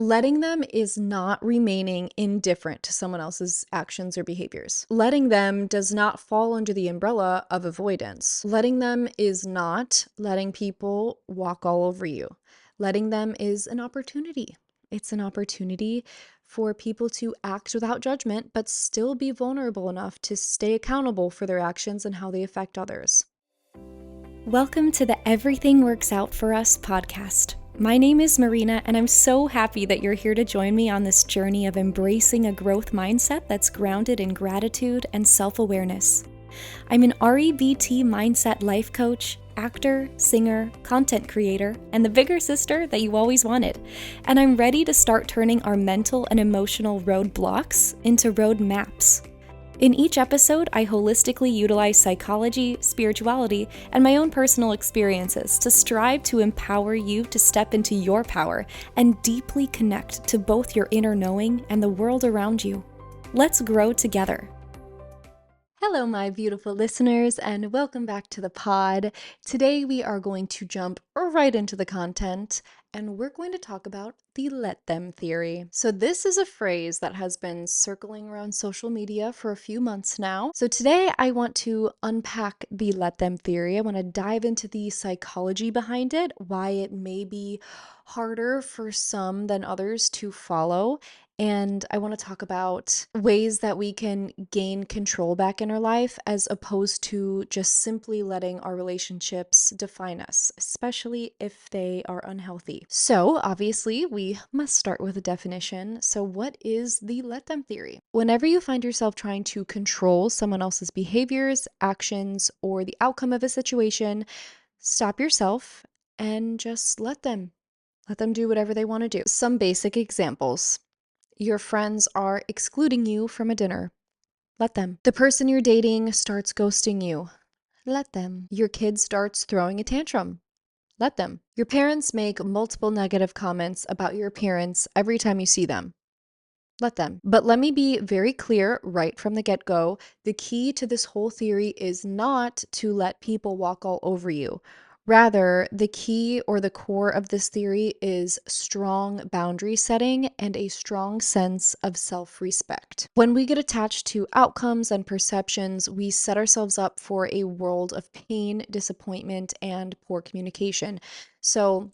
Letting them is not remaining indifferent to someone else's actions or behaviors. Letting them does not fall under the umbrella of avoidance. Letting them is not letting people walk all over you. Letting them is an opportunity. It's an opportunity for people to act without judgment, but still be vulnerable enough to stay accountable for their actions and how they affect others. Welcome to the Everything Works Out for Us podcast. My name is Marina, and I'm so happy that you're here to join me on this journey of embracing a growth mindset that's grounded in gratitude and self-awareness. I'm an REBT mindset life coach, actor, singer, content creator, and the bigger sister that you always wanted. And I'm ready to start turning our mental and emotional roadblocks into road maps. In each episode, I holistically utilize psychology, spirituality, and my own personal experiences to strive to empower you to step into your power and deeply connect to both your inner knowing and the world around you. Let's grow together. Hello, my beautiful listeners, and welcome back to the pod. Today, we are going to jump right into the content, and we're going to talk about the let them theory. So this is a phrase that has been circling around social media for a few months now. So today, I want to unpack the let them theory. I want to dive into the psychology behind it, why it may be harder for some than others to follow. And I want to talk about ways that we can gain control back in our life as opposed to just simply letting our relationships define us, especially if they are unhealthy. So, obviously, we must start with a definition. So, what is the let them theory? Whenever you find yourself trying to control someone else's behaviors, actions, or the outcome of a situation, stop yourself and just let them. Let them do whatever they want to do. Some basic examples. Your friends are excluding you from a dinner. Let them. The person you're dating starts ghosting you. Let them. Your kid starts throwing a tantrum. Let them. Your parents make multiple negative comments about your appearance every time you see them. Let them. But let me be very clear right from the get-go. The key to this whole theory is not to let people walk all over you. Rather, the key or the core of this theory is strong boundary setting and a strong sense of self-respect. When we get attached to outcomes and perceptions, we set ourselves up for a world of pain, disappointment, and poor communication. So,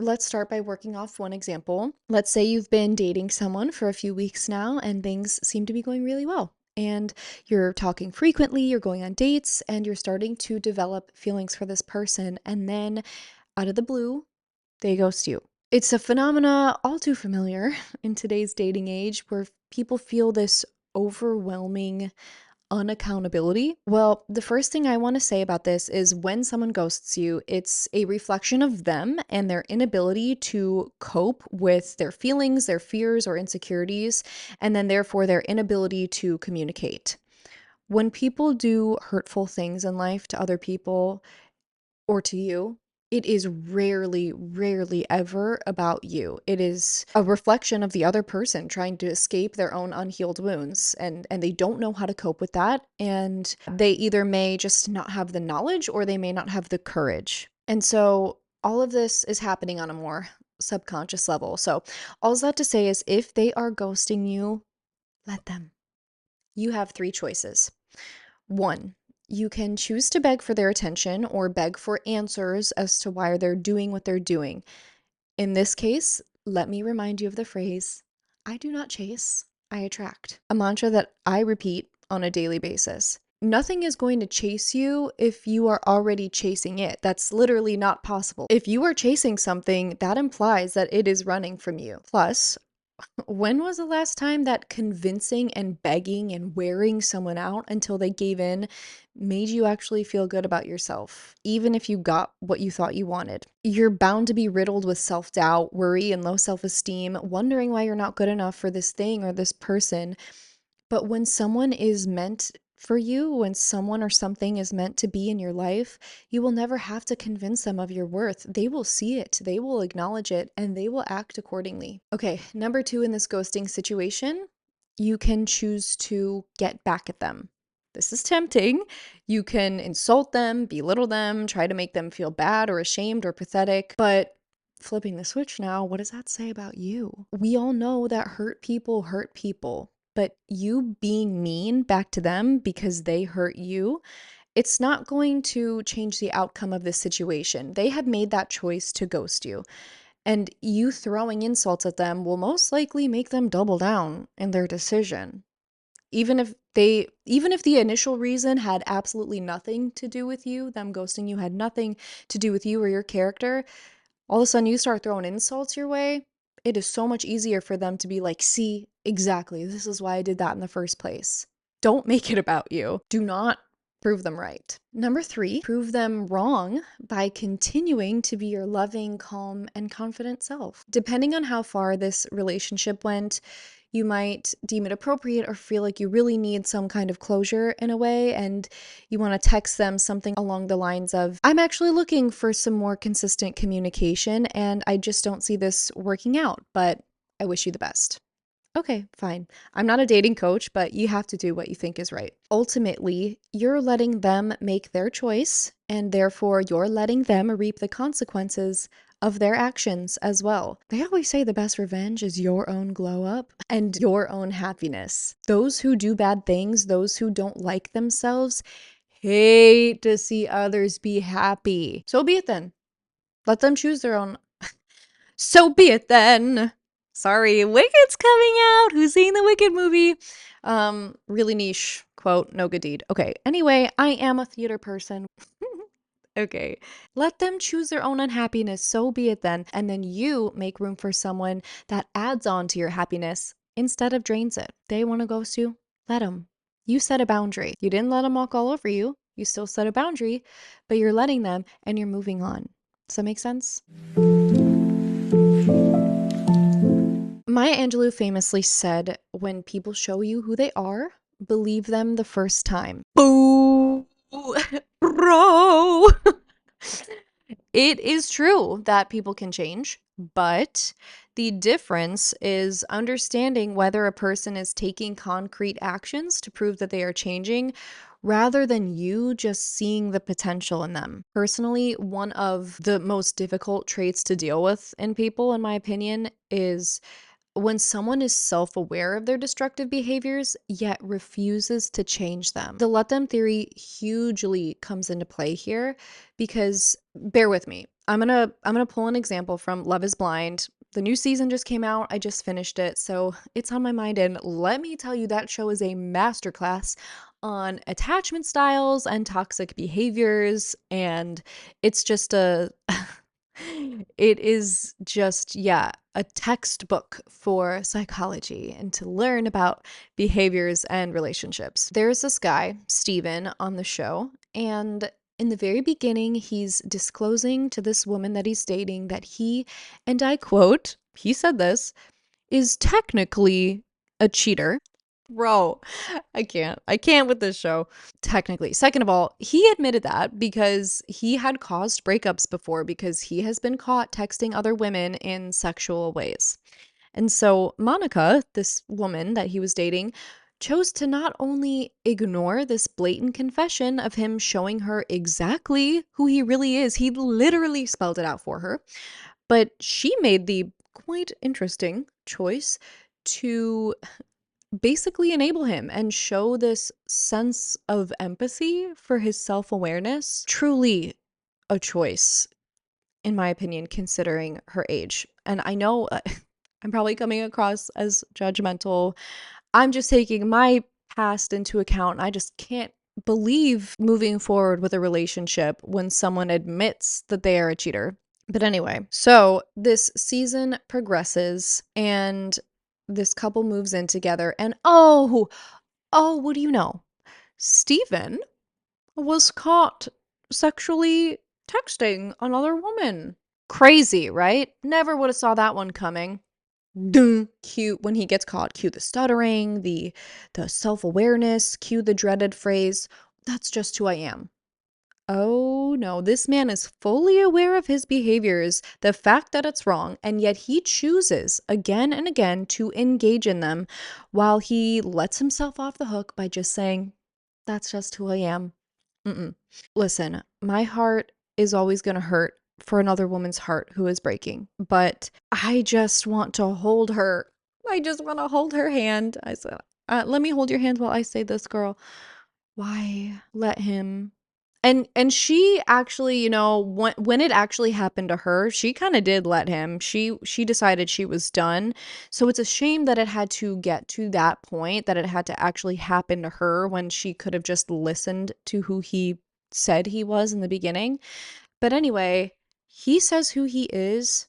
let's start by working off one example. Let's say you've been dating someone for a few weeks now and things seem to be going really well. And you're talking frequently, you're going on dates, and you're starting to develop feelings for this person. And then out of the blue, they ghost you. It's a phenomena all too familiar in today's dating age where people feel this overwhelming unaccountability. Well, the first thing I want to say about this is when someone ghosts you, it's a reflection of them and their inability to cope with their feelings, their fears, or insecurities, and then therefore their inability to communicate. When people do hurtful things in life to other people or to you, it is rarely ever about you. It is a reflection of the other person trying to escape their own unhealed wounds, and they don't know how to cope with that, and they either may just not have the knowledge or they may not have the courage. And so all of this is happening on a more subconscious level. So all that to say is if they are ghosting you, let them. You have three choices. One, you can choose to beg for their attention or beg for answers as to why they're doing what they're doing. In this case, let me remind you of the phrase, I do not chase, I attract. A mantra that I repeat on a daily basis. Nothing is going to chase you if you are already chasing it. That's literally not possible. If you are chasing something, that implies that it is running from you. Plus, when was the last time that convincing and begging and wearing someone out until they gave in made you actually feel good about yourself, even if you got what you thought you wanted? You're bound to be riddled with self-doubt, worry, and low self-esteem, wondering why you're not good enough for this thing or this person. But when someone is meant for you, when someone or something is meant to be in your life, you will never have to convince them of your worth. They will see it, they will acknowledge it, and they will act accordingly. Okay, number two in this ghosting situation, you can choose to get back at them. This is tempting. You can insult them, belittle them, try to make them feel bad or ashamed or pathetic, but flipping the switch now, what does that say about you? We all know that hurt people, but you being mean back to them because they hurt you, it's not going to change the outcome of this situation. They have made that choice to ghost you. And you throwing insults at them will most likely make them double down in their decision. Even if the initial reason had absolutely nothing to do with you, them ghosting you had nothing to do with you or your character, all of a sudden you start throwing insults your way, it is so much easier for them to be like, see, exactly, this is why I did that in the first place. Don't make it about you. Do not prove them right. Number 3, prove them wrong by continuing to be your loving, calm, and confident self. Depending on how far this relationship went, you might deem it appropriate or feel like you really need some kind of closure in a way, and you want to text them something along the lines of, I'm actually looking for some more consistent communication, and I just don't see this working out, but I wish you the best. Okay, fine. I'm not a dating coach, but you have to do what you think is right. Ultimately, you're letting them make their choice, and therefore you're letting them reap the consequences of their actions as well. They always say the best revenge is your own glow up and your own happiness. Those who do bad things, those who don't like themselves, hate to see others be happy. So be it then. Let them choose their own. So be it then. Sorry, Wicked's coming out. Who's seen the Wicked movie? Really niche quote, no good deed. Okay, anyway, I am a theater person. Okay. Let them choose their own unhappiness, so be it then. And then you make room for someone that adds on to your happiness instead of drains it. They want to ghost you? Let them. You set a boundary. You didn't let them walk all over you. You still set a boundary, but you're letting them and you're moving on. Does that make sense? Maya Angelou famously said, when people show you who they are, believe them the first time. Boo! Bro! It is true that people can change, but the difference is understanding whether a person is taking concrete actions to prove that they are changing rather than you just seeing the potential in them. Personally, one of the most difficult traits to deal with in people, in my opinion, is when someone is self-aware of their destructive behaviors yet refuses to change them. The let them theory hugely comes into play here because bear with me. I'm going to pull an example from Love is Blind. The new season just came out. I just finished it, so it's on my mind, and let me tell you, that show is a masterclass on attachment styles and toxic behaviors, and it's just a it is just, yeah, a textbook for psychology and to learn about behaviors and relationships. There's this guy, Steven, on the show, and in the very beginning, he's disclosing to this woman that he's dating that he, and I quote, he said this, is technically a cheater. Bro, I can't. I can't with this show. Technically. Second of all, he admitted that because he had caused breakups before because he has been caught texting other women in sexual ways. And so Monica, this woman that he was dating, chose to not only ignore this blatant confession of him showing her exactly who he really is, he literally spelled it out for her, but she made the quite interesting choice to basically enable him and show this sense of empathy for his self-awareness. Truly a choice, in my opinion, considering her age. And I know I'm probably coming across as judgmental. I'm just taking my past into account. I just can't believe moving forward with a relationship when someone admits that they are a cheater. But anyway, so this season progresses and this couple moves in together, and what do you know? Steven was caught sexually texting another woman. Crazy, right? Never would have saw that one coming. Dun. Cute when he gets caught. Cue the stuttering, the self-awareness, cue the dreaded phrase, that's just who I am. Oh no, this man is fully aware of his behaviors, the fact that it's wrong, and yet he chooses again and again to engage in them while he lets himself off the hook by just saying, that's just who I am. Mm-mm. Listen, my heart is always going to hurt for another woman's heart who is breaking. But I just want to hold her. I just want to hold her hand. I said, let me hold your hand while I say this, girl. Why let him? And she actually, when it actually happened to her, she kind of did let him. She decided she was done. So it's a shame that it had to get to that point, that it had to actually happen to her when she could have just listened to who he said he was in the beginning. But anyway, he says who he is.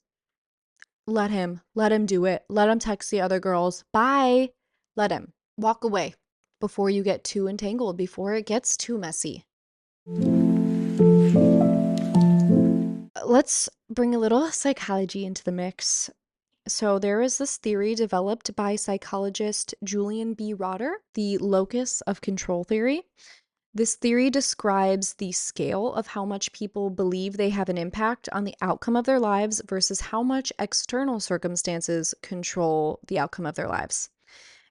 Let him. Let him do it. Let him text the other girls. Bye. Let him. Walk away before you get too entangled, before it gets too messy. Let's bring a little psychology into the mix. So, there is this theory developed by psychologist Julian B. Rotter, the locus of control theory. This theory describes the scale of how much people believe they have an impact on the outcome of their lives versus how much external circumstances control the outcome of their lives.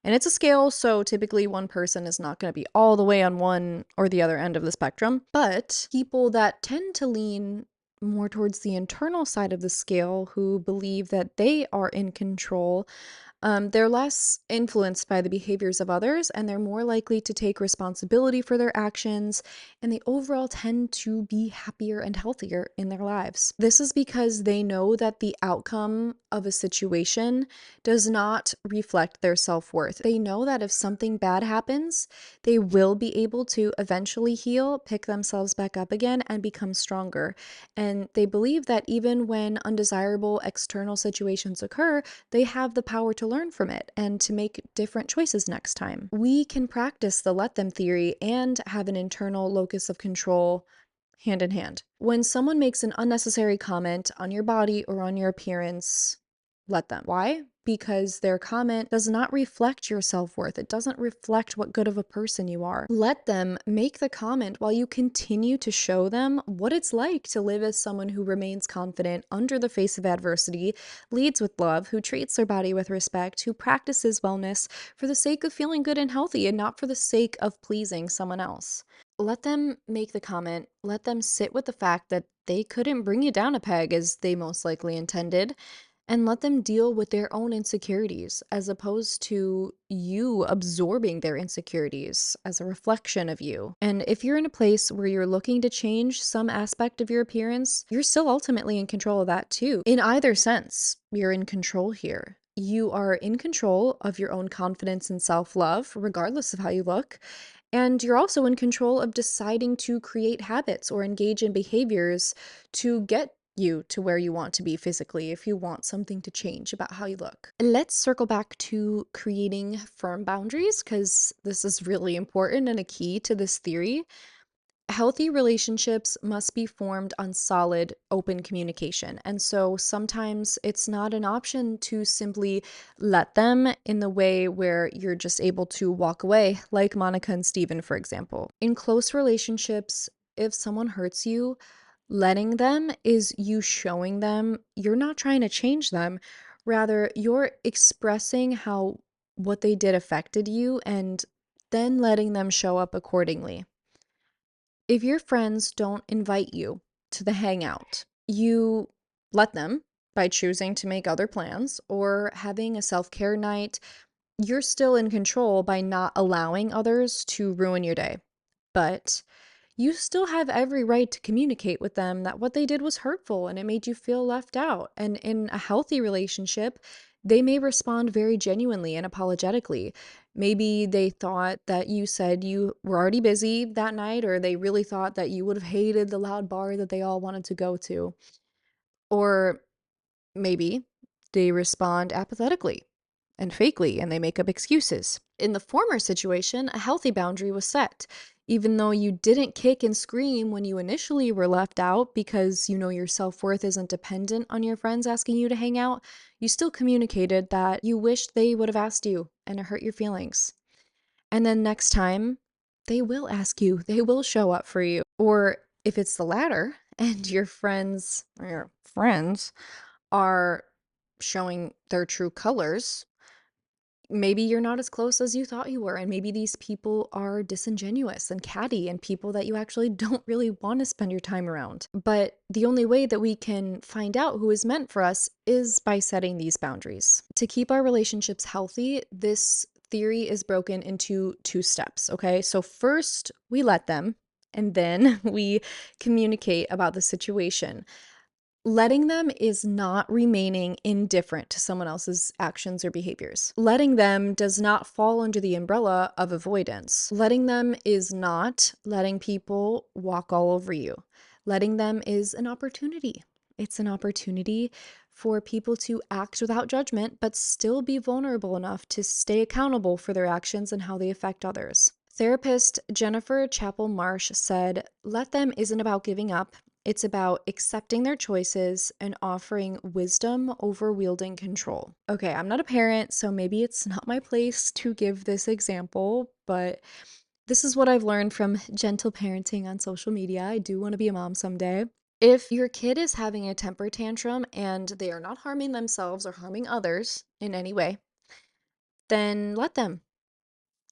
And it's a scale, so typically one person is not going to be all the way on one or the other end of the spectrum. But people that tend to lean more towards the internal side of the scale, who believe that they are in control, they're less influenced by the behaviors of others, and they're more likely to take responsibility for their actions, and they overall tend to be happier and healthier in their lives. This is because they know that the outcome of a situation does not reflect their self-worth. They know that if something bad happens, they will be able to eventually heal, pick themselves back up again, and become stronger. And they believe that even when undesirable external situations occur, they have the power to learn from it and to make different choices next time. We can practice the let them theory and have an internal locus of control hand in hand. When someone makes an unnecessary comment on your body or on your appearance, let them. Why? Because their comment does not reflect your self-worth. It doesn't reflect what good of a person you are. Let them make the comment while you continue to show them what it's like to live as someone who remains confident under the face of adversity, leads with love, who treats their body with respect, who practices wellness for the sake of feeling good and healthy and not for the sake of pleasing someone else. Let them make the comment. Let them sit with the fact that they couldn't bring you down a peg as they most likely intended, and let them deal with their own insecurities as opposed to you absorbing their insecurities as a reflection of you. And if you're in a place where you're looking to change some aspect of your appearance, you're still ultimately in control of that too. In either sense, you're in control here. You are in control of your own confidence and self-love, regardless of how you look. And you're also in control of deciding to create habits or engage in behaviors to get you to where you want to be physically if you want something to change about how you look. Let's circle back to creating firm boundaries because this is really important and a key to this theory. Healthy relationships must be formed on solid, open communication. And so sometimes it's not an option to simply let them in the way where you're just able to walk away, like Monica and Steven, for example. In close relationships, if someone hurts you, letting them is you showing them you're not trying to change them. Rather, you're expressing how what they did affected you and then letting them show up accordingly. If your friends don't invite you to the hangout, you let them by choosing to make other plans or having a self-care night. You're still in control by not allowing others to ruin your day. But you still have every right to communicate with them that what they did was hurtful and it made you feel left out. And in a healthy relationship, they may respond very genuinely and apologetically. Maybe they thought that you said you were already busy that night, or they really thought that you would have hated the loud bar that they all wanted to go to. Or maybe they respond apathetically and fakely and they make up excuses. In the former situation, a healthy boundary was set. Even though you didn't kick and scream when you initially were left out because you know your self-worth isn't dependent on your friends asking you to hang out, you still communicated that you wished they would have asked you and it hurt your feelings. And then next time, they will ask you, they will show up for you. Or if it's the latter and your friends are showing their true colors, Maybe you're not as close as you thought you were, and maybe these people are disingenuous and catty and people that you actually don't really want to spend your time around. But the only way that we can find out who is meant for us is by setting these boundaries. To keep our relationships healthy, this theory is broken into two steps, okay? So first, we let them, and then we communicate about the situation. Letting them is not remaining indifferent to someone else's actions or behaviors. Letting them does not fall under the umbrella of avoidance. Letting them is not letting people walk all over you. Letting them is an opportunity. It's an opportunity for people to act without judgment, but still be vulnerable enough to stay accountable for their actions and how they affect others. Therapist Jennifer Chappell Marsh said, "Let them isn't about giving up. It's about accepting their choices and offering wisdom over wielding control." Okay, I'm not a parent, so maybe it's not my place to give this example, but this is what I've learned from gentle parenting on social media. I do want to be a mom someday. If your kid is having a temper tantrum and they are not harming themselves or harming others in any way, then let them.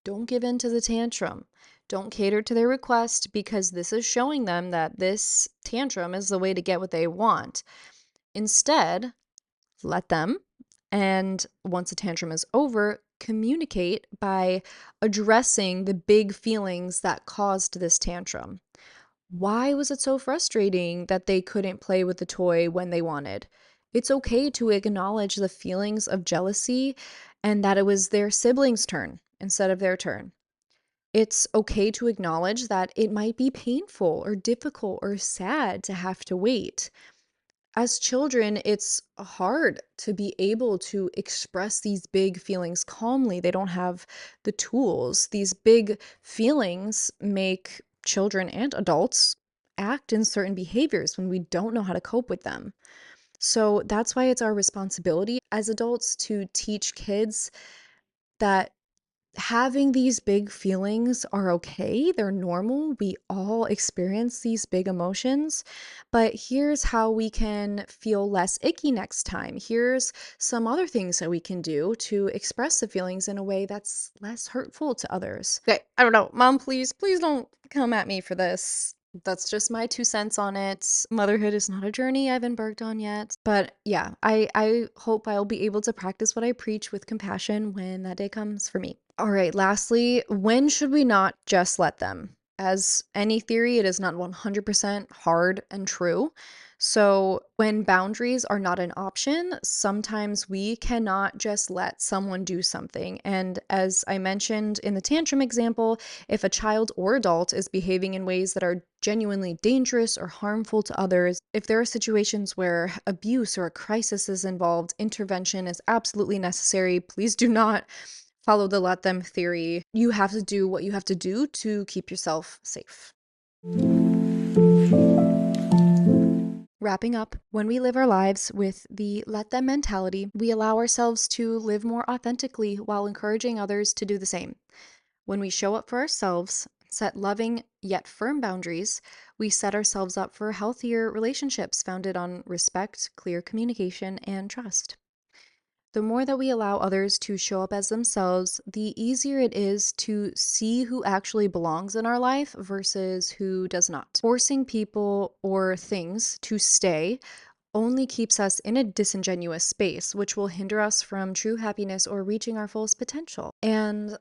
Don't give in to the tantrum. Don't cater to their request because this is showing them that this tantrum is the way to get what they want. Instead, let them. And once the tantrum is over, communicate by addressing the big feelings that caused this tantrum. Why was it so frustrating that they couldn't play with the toy when they wanted? It's okay to acknowledge the feelings of jealousy and that it was their sibling's turn instead of their turn. It's okay to acknowledge that it might be painful or difficult or sad to have to wait. As children, it's hard to be able to express these big feelings calmly. They don't have the tools. These big feelings make children and adults act in certain behaviors when we don't know how to cope with them. So that's why it's our responsibility as adults to teach kids that having these big feelings are okay. They're normal. We all experience these big emotions. But here's how we can feel less icky next time. Here's some other things that we can do to express the feelings in a way that's less hurtful to others. Okay, I don't know. Mom, please don't come at me for this. That's just my 2 cents on it. Motherhood is not a journey I've embarked on yet. But yeah, I hope I'll be able to practice what I preach with compassion when that day comes for me. All right, lastly, when should we not just let them? As any theory, it is not 100% hard and true. So, when boundaries are not an option, sometimes we cannot just let someone do something. And as I mentioned in the tantrum example, if a child or adult is behaving in ways that are genuinely dangerous or harmful to others, if there are situations where abuse or a crisis is involved, intervention is absolutely necessary. Please do not follow the let them theory. You have to do what you have to do to keep yourself safe. Wrapping up, when we live our lives with the let them mentality, we allow ourselves to live more authentically while encouraging others to do the same. When we show up for ourselves, set loving yet firm boundaries, we set ourselves up for healthier relationships founded on respect, clear communication, and trust. The more that we allow others to show up as themselves, the easier it is to see who actually belongs in our life versus who does not. Forcing people or things to stay only keeps us in a disingenuous space, which will hinder us from true happiness or reaching our fullest potential. And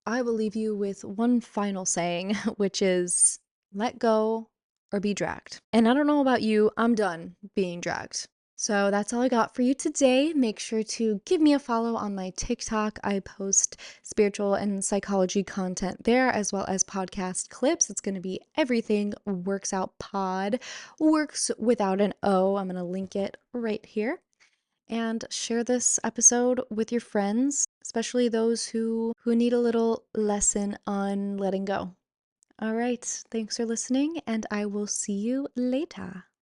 I will leave you with one final saying, which is let go or be dragged. And I don't know about you, I'm done being dragged. So that's all I got for you today. Make sure to give me a follow on my TikTok. I post spiritual and psychology content there, as well as podcast clips. It's going to be Everything Works Out Pod, works without an O. I'm going to link it right here. And share this episode with your friends, especially those who need a little lesson on letting go. All right, thanks for listening, and I will see you later.